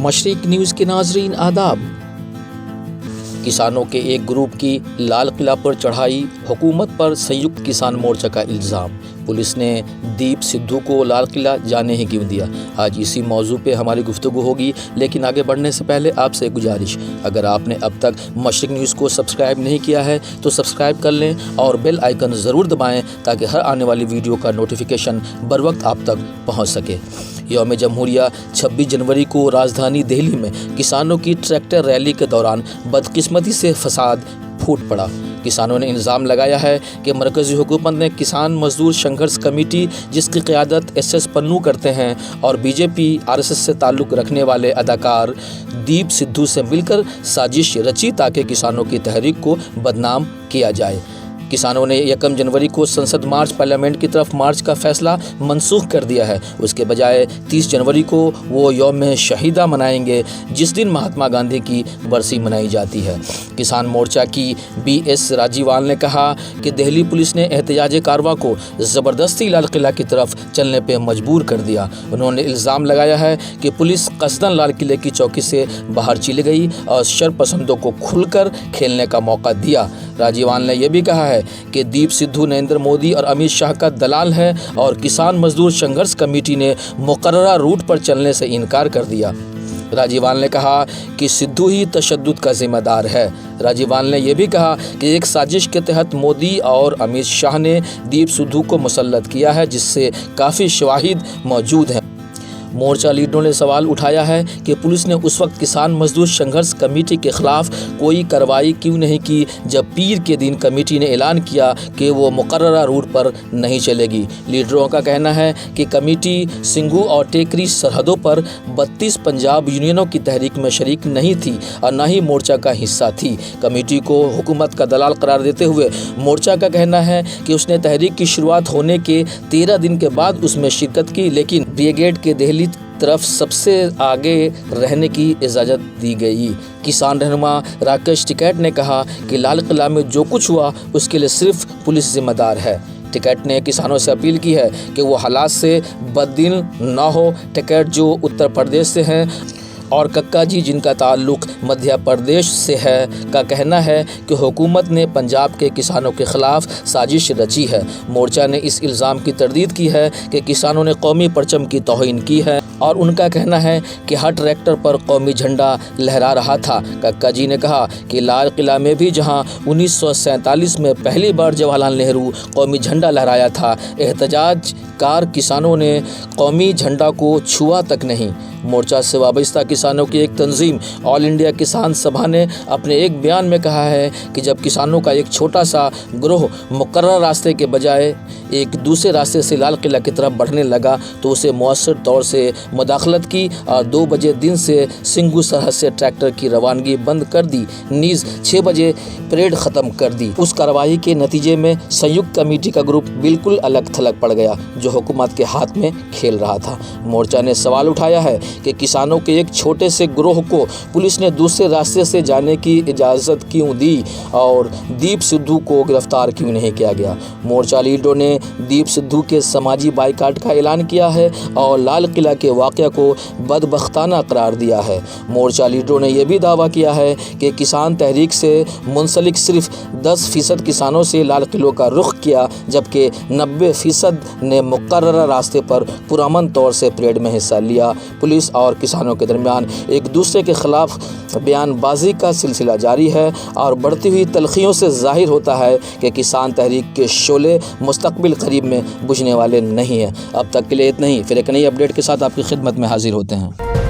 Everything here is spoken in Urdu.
مشرق نیوز کے ناظرین آداب۔ کسانوں کے ایک گروپ کی لال قلعہ پر چڑھائی، حکومت پر سنیکت کسان مورچہ کا الزام۔ پولیس نے دیپ سدھو کو لال قلعہ جانے ہی کیوں دیا؟ آج اسی موضوع پہ ہماری گفتگو ہوگی، لیکن آگے بڑھنے سے پہلے آپ سے گزارش، اگر آپ نے اب تک مشرق نیوز کو سبسکرائب نہیں کیا ہے تو سبسکرائب کر لیں اور بیل آئیکن ضرور دبائیں تاکہ ہر آنے والی ویڈیو کا نوٹیفیکیشن بروقت آپ تک پہنچ سکے۔ یوم جمہوریہ 26 جنوری کو راجدھانی دہلی میں کسانوں کی ٹریکٹر ریلی کے دوران بدقسمتی سے فساد پھوٹ پڑا۔ کسانوں نے الزام لگایا ہے کہ مرکزی حکومت نے کسان مزدور سنگھرش کمیٹی، جس کی قیادت ایس پنو کرتے ہیں، اور بی جے پی RSS سے تعلق رکھنے والے اداکار دیپ سدھو سے مل کر سازش رچی تاکہ کسانوں کی تحریک کو بدنام کیا جائے۔ کسانوں نے 1 جنوری کو سنسد مارچ پارلیمنٹ کی طرف مارچ کا فیصلہ منسوخ کر دیا ہے۔ اس کے بجائے 30 جنوری کو وہ یوم شہیدہ منائیں گے، جس دن مہاتما گاندھی کی برسی منائی جاتی ہے۔ کسان مورچہ کی BS راجیوال نے کہا کہ دہلی پولیس نے احتجاجی کارروائی کو زبردستی لال قلعہ کی طرف چلنے پہ مجبور کر دیا۔ انہوں نے الزام لگایا ہے کہ پولیس قصداً لال قلعے کی چوکی سے باہر چلی گئی اور شرپسندوں کو کھل کر کھیلنے کا موقع دیا۔ راجیوال نے یہ بھی کہا ہے کہ دیپ سدھو نریندر مودی اور امت شاہ کا دلال ہے اور کسان مزدور سنگھرش کمیٹی نے مقررہ روٹ پر چلنے سے انکار کر دیا۔ راجیوال نے کہا کہ سدھو ہی تشدد کا ذمہ دار ہے۔ راجیوال نے یہ بھی کہا کہ ایک سازش کے تحت مودی اور امت شاہ نے دیپ سدھو کو مسلط کیا ہے، جس سے کافی شواہد موجود ہیں۔ مورچہ لیڈروں نے سوال اٹھایا ہے کہ پولیس نے اس وقت کسان مزدور سنگھرش کمیٹی کے خلاف کوئی کارروائی کیوں نہیں کی جب پیر کے دن کمیٹی نے اعلان کیا کہ وہ مقررہ روٹ پر نہیں چلے گی۔ لیڈروں کا کہنا ہے کہ کمیٹی سنگھو اور ٹیکری سرحدوں پر 32 پنجاب یونینوں کی تحریک میں شریک نہیں تھی اور نہ ہی مورچہ کا حصہ تھی۔ کمیٹی کو حکومت کا دلال قرار دیتے ہوئے مورچہ کا کہنا ہے کہ اس نے تحریک کی شروعات ہونے کے 13 دن کے بعد اس میں شرکت کی، لیکن بریگیڈ کے دہلی طرف سب سے آگے رہنے کی اجازت دی گئی۔ کسان رہنما راکیش ٹکیت نے کہا کہ لال قلعہ میں جو کچھ ہوا اس کے لیے صرف پولیس ذمہ دار ہے۔ ٹکیت نے کسانوں سے اپیل کی ہے کہ وہ حالات سے بددل نہ ہو۔ ٹکیت جو اتر پردیش سے ہیں اور ککا جی جن کا تعلق مدھیہ پردیش سے ہے کا کہنا ہے کہ حکومت نے پنجاب کے کسانوں کے خلاف سازش رچی ہے۔ مورچہ نے اس الزام کی تردید کی ہے کہ کسانوں نے قومی پرچم کی توہین کی ہے اور ان کا کہنا ہے کہ ہر ٹریکٹر پر قومی جھنڈا لہرا رہا تھا۔ ککا جی نے کہا کہ لال قلعہ میں بھی جہاں 1947 میں پہلی بار جواہر لال نہرو قومی جھنڈا لہرایا تھا، احتجاج کار کسانوں نے قومی جھنڈا کو چھوا تک نہیں۔ مورچہ سے وابستہ کسانوں کی ایک تنظیم آل انڈیا کسان سبھا نے اپنے ایک بیان میں کہا ہے کہ جب کسانوں کا ایک چھوٹا سا گروہ مقررہ راستے کے بجائے ایک دوسرے راستے سے لال قلعہ کی طرف بڑھنے لگا تو اسے مؤثر طور سے مداخلت کی اور 2 بجے دن سے سنگھو سرحد سے ٹریکٹر کی روانگی بند کر دی، نیز 6 بجے پریڈ ختم کر دی۔ اس کارروائی کے نتیجے میں سنیکت کمیٹی کا گروپ بالکل الگ تھلگ پڑ گیا جو حکومت کے ہاتھ میں کھیل رہا تھا۔ مورچہ نے سوال اٹھایا ہے کہ کسانوں کے ایک چھوٹے سے گروہ کو پولیس نے دوسرے راستے سے جانے کی اجازت کیوں دی اور دیپ سدھو کو گرفتار کیوں نہیں کیا گیا۔ مورچہ لیڈروں نے دیپ سدھو کے سماجی بائیکاٹ کا اعلان کیا ہے اور لال قلعہ کے واقعہ کو بدبختانہ قرار دیا ہے۔ مورچہ لیڈروں نے یہ بھی دعویٰ کیا ہے کہ کسان تحریک سے منسلک صرف 10% کسانوں سے لال قلعہ کا رخ کیا، جبکہ 90% نے مقررہ راستے پر پرامن طور سے پریڈ میں حصہ لیا۔ پولیس اور کسانوں کے درمیان ایک دوسرے کے خلاف بیان بازی کا سلسلہ جاری ہے اور بڑھتی ہوئی تلخیوں سے ظاہر ہوتا ہے کہ کسان تحریک کے شعلے مستقبل قریب میں بجھنے والے نہیں ہیں۔ اب تک کے لیے اتنا ہی، پھر ایک نئی اپڈیٹ کے ساتھ آپ کی خدمت میں حاضر ہوتے ہیں۔